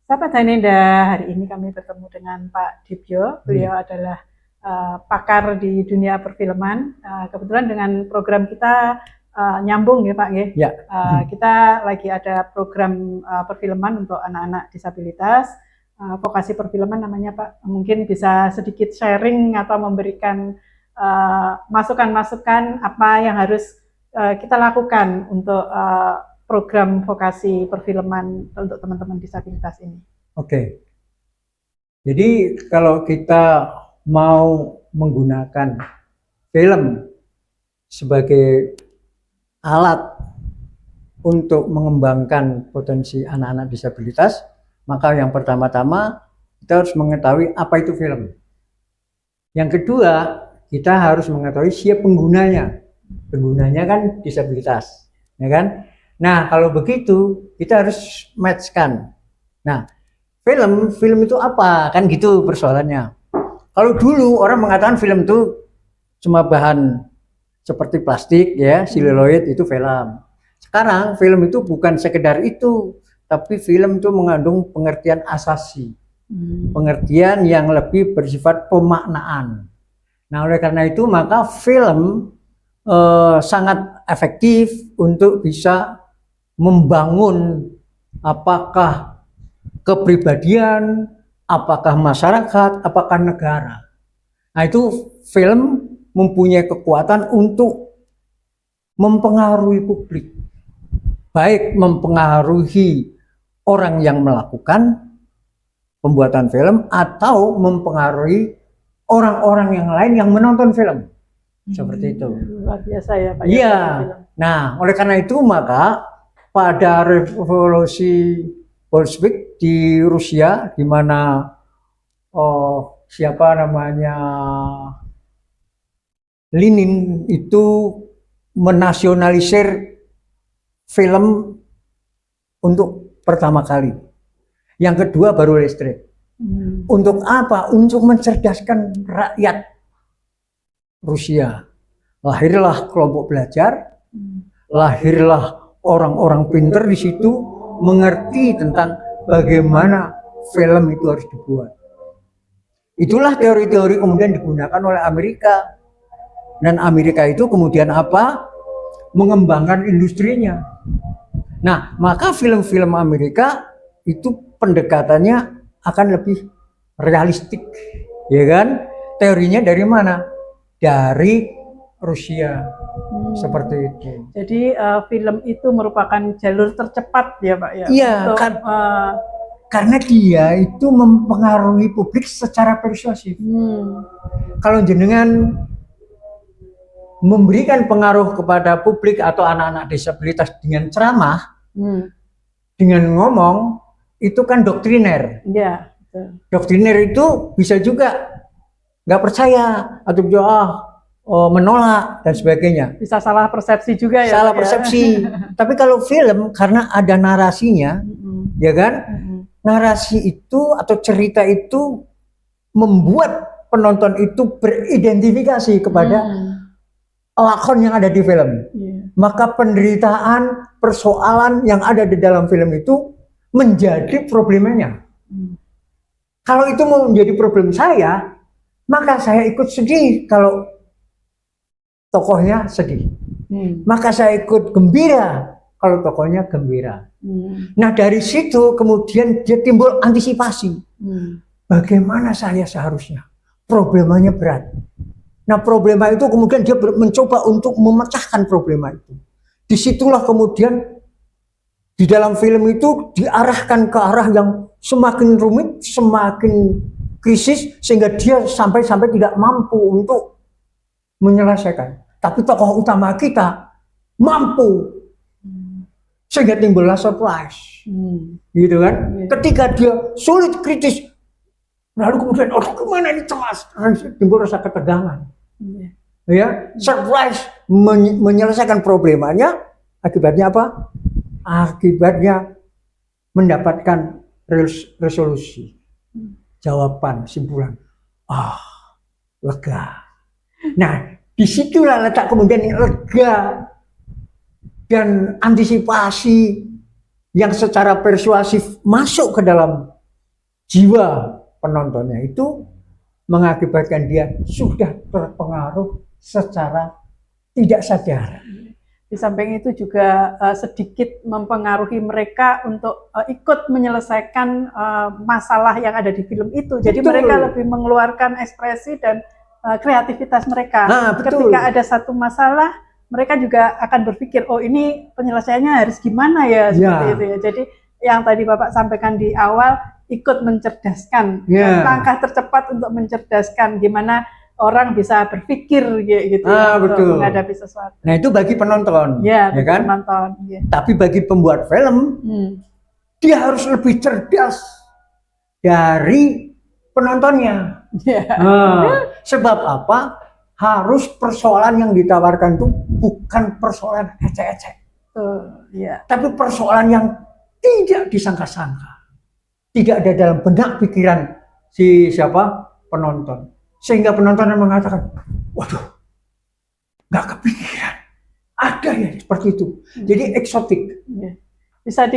Sahabat Hanenda, hari ini kami bertemu dengan Pak Dibyo. Beliau adalah pakar di dunia perfilman. Kebetulan dengan program kita nyambung ya Pak. Ya. Kita lagi ada program perfilman untuk anak-anak disabilitas. Vokasi perfilman namanya Pak. Mungkin bisa sedikit sharing atau memberikan masukan-masukan apa yang harus kita lakukan untuk program vokasi perfilman untuk teman-teman disabilitas ini. Oke. Jadi kalau kita mau menggunakan film sebagai alat untuk mengembangkan potensi anak-anak disabilitas, maka yang pertama-tama kita harus mengetahui apa itu film. Yang kedua, kita harus mengetahui siapa penggunanya. Penggunanya kan disabilitas, ya kan? Nah, kalau begitu kita harus matchkan. Nah, film itu apa? Kan gitu persoalannya. Kalau dulu orang mengatakan film itu cuma bahan seperti plastik ya, seluloid itu film. Sekarang film itu bukan sekedar itu, tapi film itu mengandung pengertian asasi. Pengertian yang lebih bersifat pemaknaan. Nah, oleh karena itu maka film sangat efektif untuk bisa membangun apakah kepribadian, apakah masyarakat, apakah negara. Nah, itu film mempunyai kekuatan untuk mempengaruhi publik, baik mempengaruhi orang yang melakukan pembuatan film atau mempengaruhi orang-orang yang lain yang menonton film. Seperti itu. Luar biasa ya Pak. Iya. Nah, oleh karena itu maka pada revolusi Bolshevik di Rusia, di mana siapa namanya Lenin itu menasionalisir film untuk pertama kali. Yang kedua baru listrik. Untuk apa? Untuk mencerdaskan rakyat Rusia. Lahirlah kelompok belajar, lahirlah orang-orang pinter di situ, mengerti tentang bagaimana film itu harus dibuat. Itulah teori-teori kemudian digunakan oleh Amerika. Dan Amerika itu kemudian apa? Mengembangkan industrinya. Nah, maka film-film Amerika itu pendekatannya akan lebih realistik, ya kan? Teorinya dari mana? Dari Rusia. Seperti itu. Jadi film itu merupakan jalur tercepat ya Pak ya? Iya, karena dia itu mempengaruhi publik secara persuasif. Kalau jenengan memberikan pengaruh kepada publik atau anak-anak disabilitas dengan ceramah, dengan ngomong, itu kan doktriner. Iya. Doktriner itu bisa juga nggak percaya atau menolak dan sebagainya. Bisa salah persepsi juga ya. Salah persepsi. Tapi kalau film karena ada narasinya, ya kan? Narasi itu atau cerita itu membuat penonton itu beridentifikasi kepada lakon yang ada di film. Maka penderitaan, persoalan yang ada di dalam film itu menjadi problemnya. Kalau itu mau menjadi problem saya, maka saya ikut sedih kalau tokohnya sedih. Maka saya ikut gembira kalau tokohnya gembira. Nah, dari situ kemudian dia timbul antisipasi. Bagaimana saya seharusnya? Problemanya berat. Nah, problema itu kemudian dia mencoba untuk memecahkan problema itu. Disitulah kemudian di dalam film itu diarahkan ke arah yang semakin rumit, semakin krisis, sehingga dia sampai tidak mampu untuk menyelesaikan. Tapi tokoh utama kita mampu, sehingga timbullah surprise, gitu kan? Ketika dia sulit kritis, lalu kemudian kemana ini cemas, timbul rasa ketegangan. Ya, surprise menyelesaikan problemanya, akibatnya apa? Akibatnya mendapatkan resolusi, jawaban, simpulan. Lega. Nah, disitulah letak kemudian lega dan antisipasi yang secara persuasif masuk ke dalam jiwa penontonnya itu mengakibatkan dia sudah terpengaruh secara tidak sadar. Di samping itu juga sedikit mempengaruhi mereka untuk ikut menyelesaikan masalah yang ada di film itu. Jadi Betul. mereka lebih mengeluarkan ekspresi dan kreativitas mereka. Nah, betul. Ketika ada satu masalah, mereka juga akan berpikir, oh ini penyelesaiannya harus gimana ya, seperti itu ya. Jadi yang tadi Bapak sampaikan di awal, ikut mencerdaskan, langkah tercepat untuk mencerdaskan gimana orang bisa berpikir gitu betul. untuk menghadapi sesuatu. Nah itu bagi penonton, ya kan? Penonton. Ya. Tapi bagi pembuat film, dia harus lebih cerdas dari penontonnya. Sebab apa? Harus persoalan yang ditawarkan itu bukan persoalan ecek-ecek, tapi persoalan yang tidak disangka-sangka, tidak ada dalam benak pikiran si penonton. Sehingga penonton mengatakan, waduh, nggak kepikiran, ada ya seperti itu. Jadi eksotik. Bisa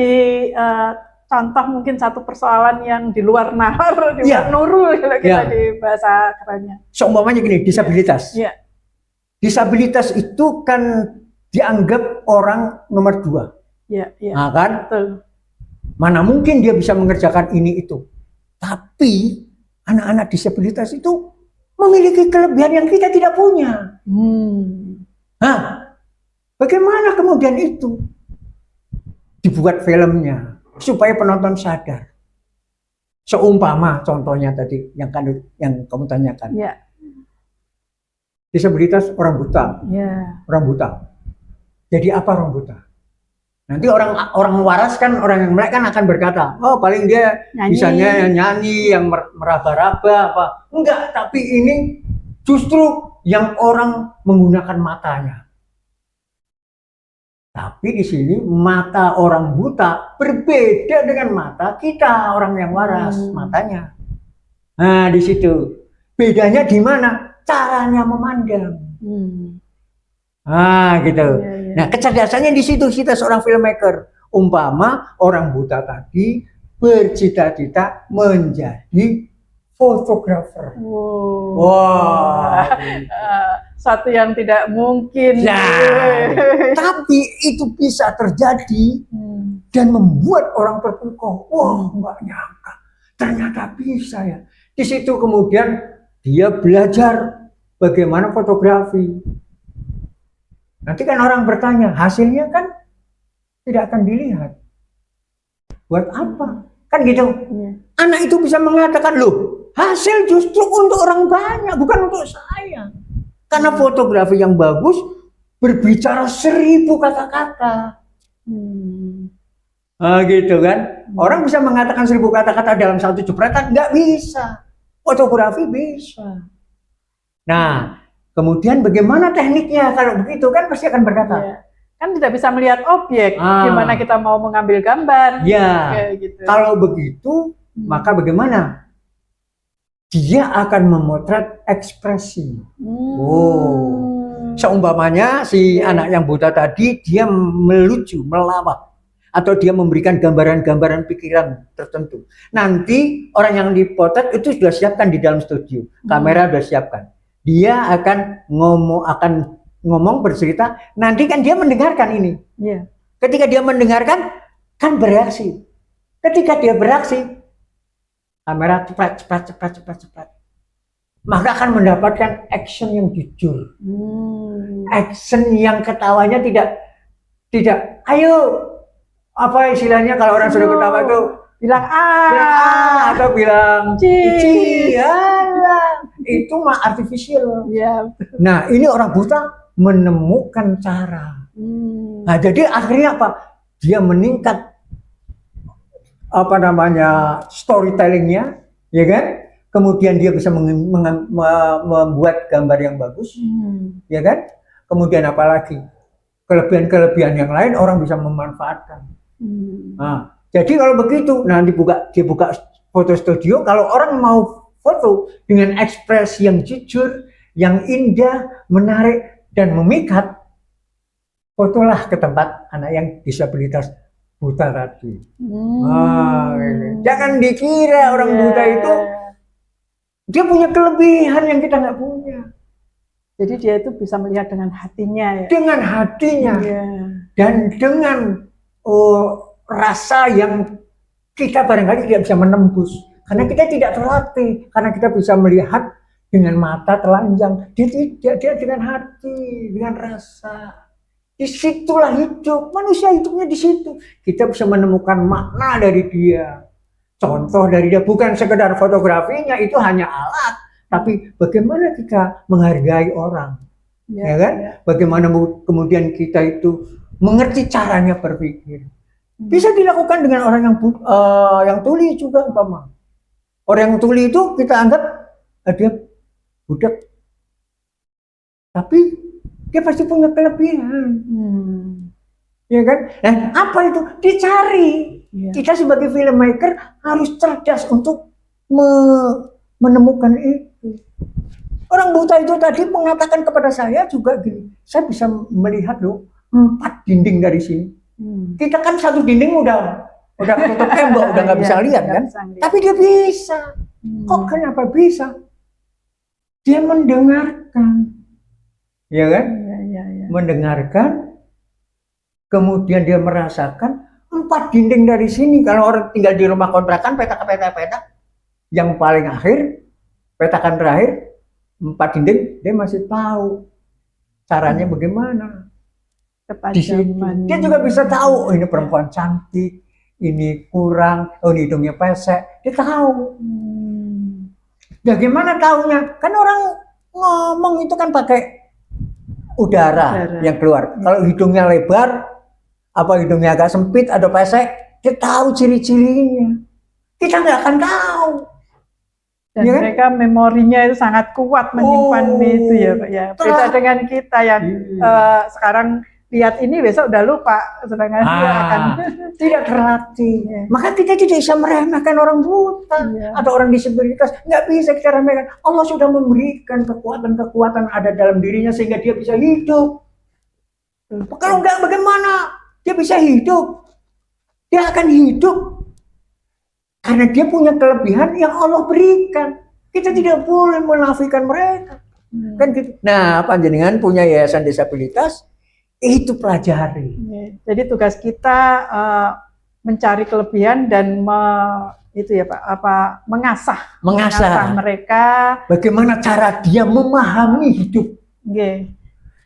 contoh mungkin satu persoalan yang di luar nalar, di luar nurul kalau kita di bahasa kerennya. Seumpamanya gini, disabilitas. Disabilitas itu kan dianggap orang nomor 2. Nah kan? Betul. Mana mungkin dia bisa mengerjakan ini itu. Tapi anak-anak disabilitas itu memiliki kelebihan yang kita tidak punya. Nah, bagaimana kemudian itu dibuat filmnya supaya penonton sadar? Seumpama contohnya tadi yang kamu tanyakan. Disabilitas orang buta. Orang buta. Jadi apa orang buta? Nanti orang waras kan, orang yang melek kan akan berkata, oh paling dia bisanya nyanyi, yang meraba-raba apa. Enggak, tapi ini justru yang orang menggunakan matanya. Tapi di sini mata orang buta berbeda dengan mata kita orang yang waras matanya. Nah di situ bedanya di mana? Caranya memandang. Nah gitu. Nah kecerdasannya di situ kita seorang filmmaker. Umpama orang buta tadi bercita-cita menjadi fotografer. Satu yang tidak mungkin. Tapi itu bisa terjadi dan membuat orang terpukau. Wah, nggak nyangka. Ternyata bisa ya. Di situ kemudian dia belajar bagaimana fotografi. Nanti kan orang bertanya, hasilnya kan tidak akan dilihat. Buat apa? Kan gitu. Anak itu bisa mengatakan, loh, hasil justru untuk orang banyak, bukan untuk saya. Karena fotografi yang bagus berbicara 1000 kata-kata. Nah, gitu kan. Orang bisa mengatakan 1000 kata-kata dalam satu jepretan, nggak bisa. Fotografi bisa. Nah, kemudian bagaimana tekniknya? Kalau begitu kan pasti akan berkata. Kan tidak bisa melihat objek, gimana kita mau mengambil gambar. Gitu. Kalau begitu, maka bagaimana? Dia akan memotret ekspresi. Seumpamanya si anak yang buta tadi, dia melucu, melawak, atau dia memberikan gambaran-gambaran pikiran tertentu. Nanti orang yang dipotret itu sudah siapkan di dalam studio, kamera sudah siapkan. Dia akan ngomong bercerita, nanti kan dia mendengarkan ini. Ketika dia mendengarkan, kan bereaksi. Ketika dia bereaksi, kamera cepat. Maka akan mendapatkan action yang jujur. Action yang ketawanya tidak, ayo, apa istilahnya kalau orang sudah ketawa itu, bilang atau bilang cici. Itu mah artifisial. Nah, ini orang buta menemukan cara. Nah, jadi akhirnya apa? Dia meningkat storytellingnya, ya kan? Kemudian dia bisa membuat gambar yang bagus, ya kan? Kemudian apalagi kelebihan-kelebihan yang lain orang bisa memanfaatkan. Nah, jadi kalau begitu, nah dibuka foto studio, kalau orang mau foto dengan ekspresi yang jujur, yang indah, menarik, dan memikat, fotolah ke tempat anak yang disabilitas buta tadi. Jangan dikira orang buta itu dia punya kelebihan yang kita nggak punya. Jadi dia itu bisa melihat dengan hatinya ya. Dengan hatinya dan dengan rasa yang kita barangkali tidak bisa menembus. Karena kita tidak terlatih, karena kita bisa melihat dengan mata telanjang. Dia dengan hati, dengan rasa. Disitulah hidup, manusia hidupnya di situ. Kita bisa menemukan makna dari dia. Contoh dari dia, bukan sekedar fotografinya, itu hanya alat. Tapi bagaimana kita menghargai orang. Ya kan? Bagaimana kemudian kita itu mengerti caranya berpikir. Bisa dilakukan dengan orang yang tuli juga, umpama. Orang yang tuli itu kita anggap dia budak. Tapi dia pasti punya kelebihan. Ya kan? Nah, apa itu? Dicari. Kita sebagai filmmaker harus cerdas untuk menemukan itu. Orang buta itu tadi mengatakan kepada saya juga gini, saya bisa melihat loh 4 dinding dari sini. Kita kan 1 dinding udah ketutup tembok, udah nggak bisa lihat kan? Tapi dia bisa. Kok kenapa bisa? Dia mendengarkan, ya kan? Mendengarkan, kemudian dia merasakan 4 dinding dari sini. Kalau orang tinggal di rumah kontrakan, petak, yang paling akhir, petakan terakhir, 4 dinding, dia masih tahu caranya bagaimana. Di situ dia juga bisa tahu, oh ini perempuan cantik, ini kurang, oh ini hidungnya pesek, dia tahu. Bagaimana taunya? Kan orang ngomong itu kan pakai udara yang keluar. Kalau hidungnya lebar, apa hidungnya agak sempit, ada pesek, dia tahu ciri-cirinya. Kita nggak akan tahu. Dan ya mereka kan? Memorinya itu sangat kuat menyimpan itu ya Pak ya. Beda dengan kita yang sekarang lihat ini besok udah lupa, sedangkan dia akan tidak terlatih. Maka kita tidak bisa meremehkan orang buta atau orang disabilitas. Nggak bisa kita remehkan. Allah sudah memberikan kekuatan-kekuatan ada dalam dirinya sehingga dia bisa hidup. Kalau nggak bagaimana? Dia bisa hidup. Dia akan hidup. Karena dia punya kelebihan yang Allah berikan. Kita tidak boleh menafikan mereka. Kan gitu. Nah, panjenengan punya yayasan disabilitas, itu pelajari. Jadi tugas kita mencari kelebihan dan itu ya Pak, mengasah mereka. Bagaimana cara dia memahami hidup.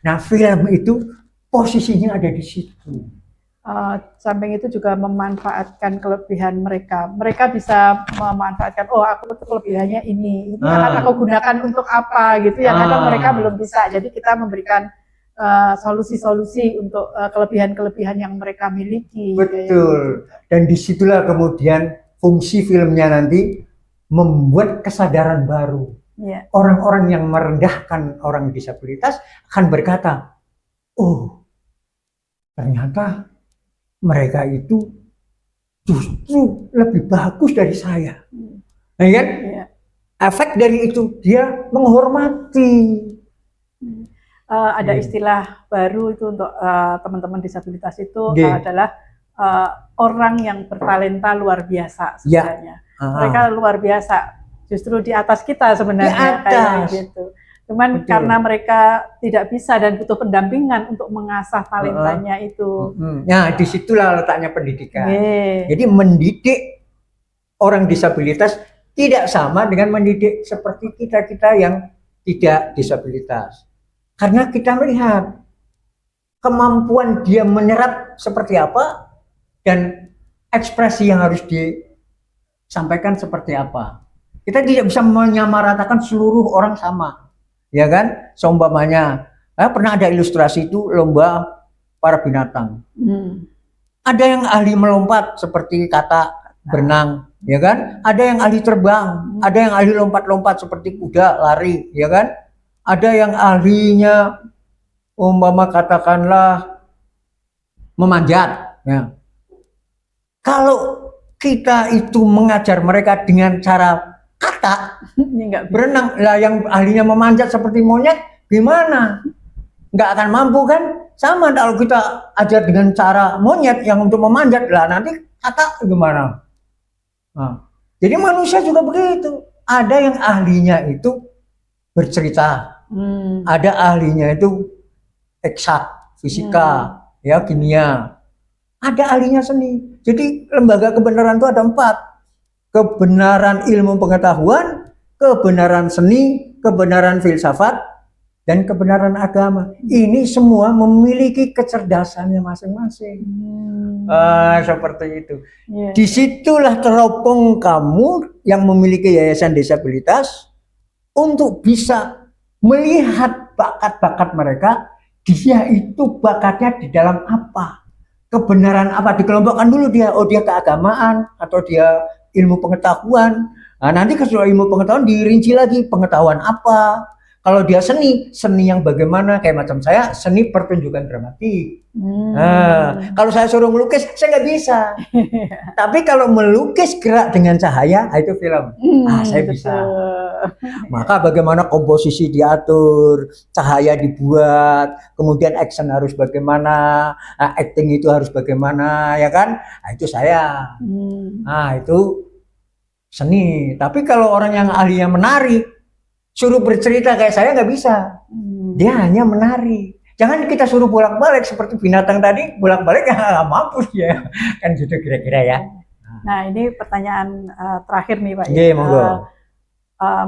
Nah, film itu posisinya ada di situ. Samping itu juga memanfaatkan kelebihan mereka. Mereka bisa memanfaatkan, oh aku tuh kelebihannya ini akan aku gunakan untuk apa gitu. Yang kadang mereka belum bisa. Jadi kita memberikan solusi-solusi untuk kelebihan-kelebihan yang mereka miliki. Betul. Dan disitulah kemudian fungsi filmnya nanti membuat kesadaran baru. Orang-orang yang merendahkan orang disabilitas akan berkata, oh ternyata mereka itu justru lebih bagus dari saya. Nah, kan? Efek dari itu dia menghormati. Ada istilah baru itu untuk teman-teman disabilitas itu adalah orang yang bertalenta luar biasa sebenarnya. Mereka luar biasa, justru di atas kita sebenarnya kayak gitu. Cuman karena mereka tidak bisa dan butuh pendampingan untuk mengasah talentanya itu. Nah, disitulah letaknya pendidikan. Jadi mendidik orang disabilitas tidak sama dengan mendidik seperti kita yang tidak disabilitas. Karena kita melihat kemampuan dia menyerap seperti apa dan ekspresi yang harus disampaikan seperti apa. Kita tidak bisa menyamaratakan seluruh orang sama. Ya kan, seumpamanya pernah ada ilustrasi itu lomba para binatang. Ada yang ahli melompat seperti katak, berenang, ya kan? Ada yang ahli terbang, ada yang ahli lompat-lompat seperti kuda, lari, ya kan? Ada yang ahlinya umpama katakanlah memanjat. Ya. Kalau kita itu mengajar mereka dengan cara kata berenang lah, yang ahlinya memanjat seperti monyet gimana? Nggak akan mampu kan? sama kalau kita ajar dengan cara monyet yang untuk memanjat lah, nanti kata gimana? Nah, jadi manusia juga begitu. Ada yang ahlinya itu bercerita, ada ahlinya itu eksak, fisika, ya kimia. Ada ahlinya seni. Jadi lembaga kebenaran itu ada 4. Kebenaran ilmu pengetahuan, kebenaran seni, kebenaran filsafat, dan kebenaran agama. Ini semua memiliki kecerdasannya masing-masing. Seperti itu. Disitulah teropong kamu yang memiliki yayasan disabilitas untuk bisa melihat bakat-bakat mereka. Dia itu bakatnya di dalam apa? Kebenaran apa? Dikelompokkan dulu dia. Oh, dia keagamaan atau dia ilmu pengetahuan. Nah, nanti kalau ilmu pengetahuan dirinci lagi pengetahuan apa. Kalau dia seni yang bagaimana? Kayak macam saya, seni pertunjukan dramatik. Kalau saya suruh melukis, saya nggak bisa. Tapi kalau melukis gerak dengan cahaya, itu film. Saya bisa. Maka bagaimana komposisi diatur, cahaya dibuat, kemudian action harus bagaimana, acting itu harus bagaimana, ya kan? Itu saya. Itu seni. Tapi kalau orang yang ahlinya menari, suruh bercerita kayak saya nggak bisa. Dia hanya menari. Jangan kita suruh bolak-balik seperti binatang tadi, bolak-balik nggak mampu ya. Kan gitu kira-kira ya. Nah, ini pertanyaan terakhir nih Pak. Monggo.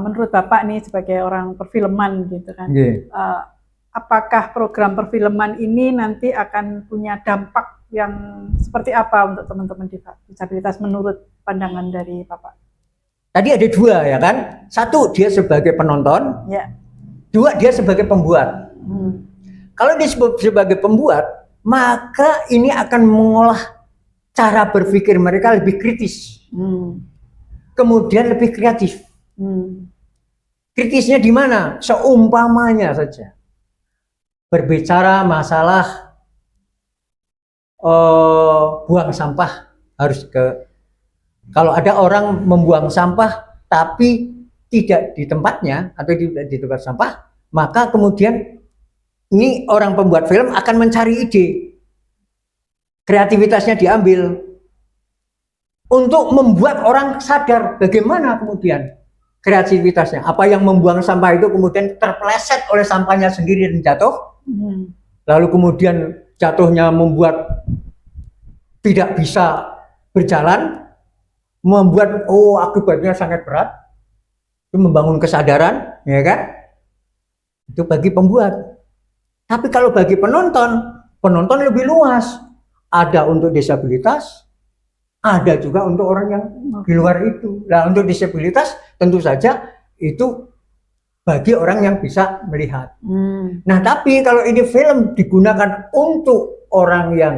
Menurut Bapak nih sebagai orang perfilman gitu kan. Apakah program perfilman ini nanti akan punya dampak yang seperti apa untuk teman-teman disabilitas menurut pandangan dari Bapak? Tadi ada 2 ya kan? 1 dia sebagai penonton, 2 dia sebagai pembuat. Kalau dia sebagai pembuat, maka ini akan mengolah cara berpikir mereka lebih kritis, kemudian lebih kreatif. Kritisnya di mana? Seumpamanya saja berbicara masalah buang sampah harus kalau ada orang membuang sampah tapi tidak di tempatnya atau di tempat sampah, maka kemudian ini orang pembuat film akan mencari ide, kreativitasnya diambil untuk membuat orang sadar bagaimana kemudian kreativitasnya. Apa yang membuang sampah itu kemudian terpeleset oleh sampahnya sendiri dan jatuh, lalu kemudian jatuhnya membuat tidak bisa berjalan, membuat akibatnya sangat berat, itu membangun kesadaran, ya kan? Itu bagi pembuat. Tapi kalau bagi penonton lebih luas. Ada untuk disabilitas, ada juga untuk orang yang di luar itu. Nah, untuk disabilitas tentu saja itu bagi orang yang bisa melihat. Nah, tapi kalau ini film digunakan untuk orang yang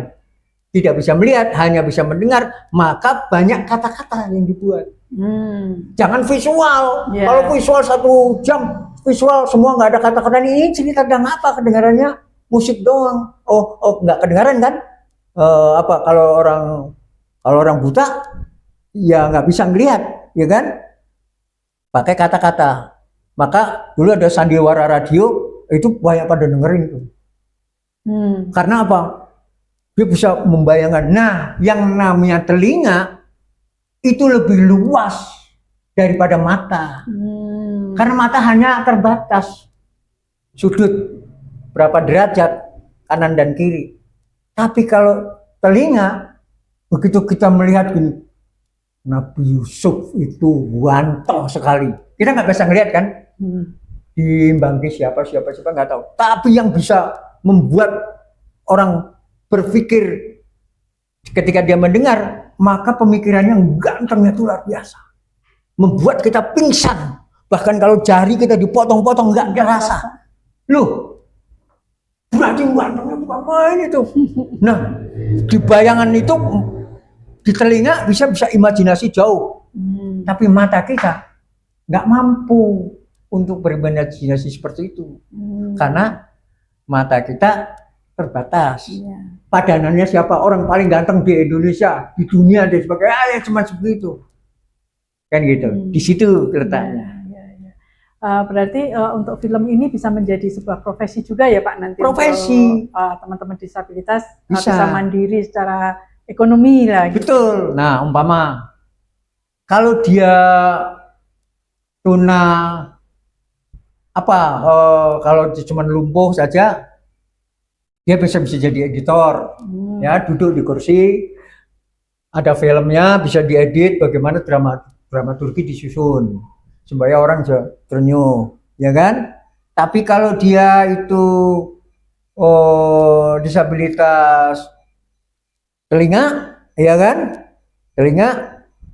tidak bisa melihat, hanya bisa mendengar, maka banyak kata-kata yang dibuat. Jangan visual. Kalau visual 1 jam, visual semua nggak ada kata-kata. Ini cerita tentang apa? Kedengarannya musik doang. Nggak kedengaran kan? Kalau orang buta, ya nggak bisa ngelihat, ya kan? Pakai kata-kata. Maka dulu ada sandiwara radio, itu banyak pada dengerin tuh. Karena apa? Dia bisa membayangkan. Nah, yang namanya telinga itu lebih luas daripada mata. Karena mata hanya terbatas sudut berapa derajat kanan dan kiri. Tapi kalau telinga, begitu kita melihat gini, Nabi Yusuf itu ganteng sekali. Kita nggak bisa ngelihat kan? Diimbangi siapa nggak tahu. Tapi yang bisa membuat orang berpikir ketika dia mendengar, maka pemikirannya gantengnya itu luar biasa, membuat kita pingsan. Bahkan kalau jari kita dipotong-potong nggak terasa. Loh, berarti gantengnya bukan main itu. Nah, di bayangan itu, di telinga bisa imajinasi jauh, tapi mata kita nggak mampu untuk berimajinasi seperti itu, karena mata kita terbatas. Padanannya siapa orang paling ganteng di Indonesia, di dunia dan sebagainya, cuma seperti itu, kan gitu. Di situ letaknya. Berarti untuk film ini bisa menjadi sebuah profesi juga ya Pak nanti. Profesi. Untuk teman-teman disabilitas Bisa. bisa mandiri secara ekonomi lah. Betul. Nah, umpama kalau dia tuna kalau cuma lumpuh saja, dia bisa jadi editor. Ya, duduk di kursi, ada filmnya, bisa diedit bagaimana dramaturgi disusun supaya orang ternyuh, ya kan? Tapi kalau dia itu disabilitas telinga, ya kan? Telinga,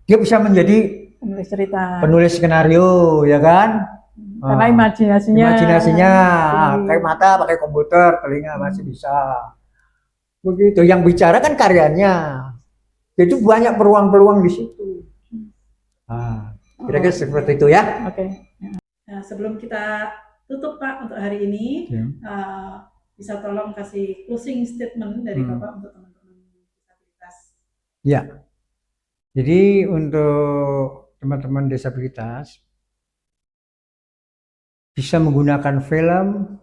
dia bisa menjadi penulis cerita, penulis skenario, ya kan? Karena imajinasinya kayak mata pakai komputer, telinga masih bisa. Begitu. Yang bicara kan karyanya. Itu banyak peluang-peluang di situ. Kira-kira seperti itu ya. Oke. Nah, sebelum kita tutup Pak untuk hari ini, bisa tolong kasih closing statement dari Bapak untuk teman-teman disabilitas. Ya. Jadi untuk teman-teman disabilitas bisa menggunakan film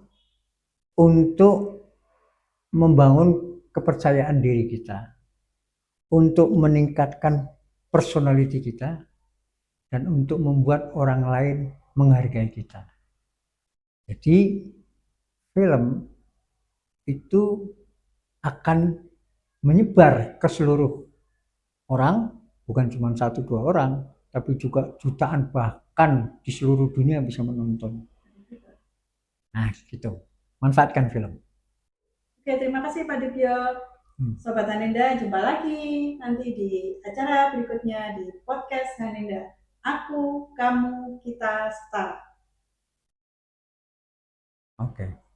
untuk membangun kepercayaan diri kita, untuk meningkatkan personality kita, dan untuk membuat orang lain menghargai kita. Jadi film itu akan menyebar ke seluruh orang, bukan cuma 1-2 orang, tapi juga jutaan, bahkan di seluruh dunia bisa menonton. Nah, gitu. Manfaatkan film. Oke, terima kasih Pak Dibyo. Sobat Haninda, jumpa lagi nanti di acara berikutnya di podcast Haninda. Aku, kamu, kita, setara. Oke.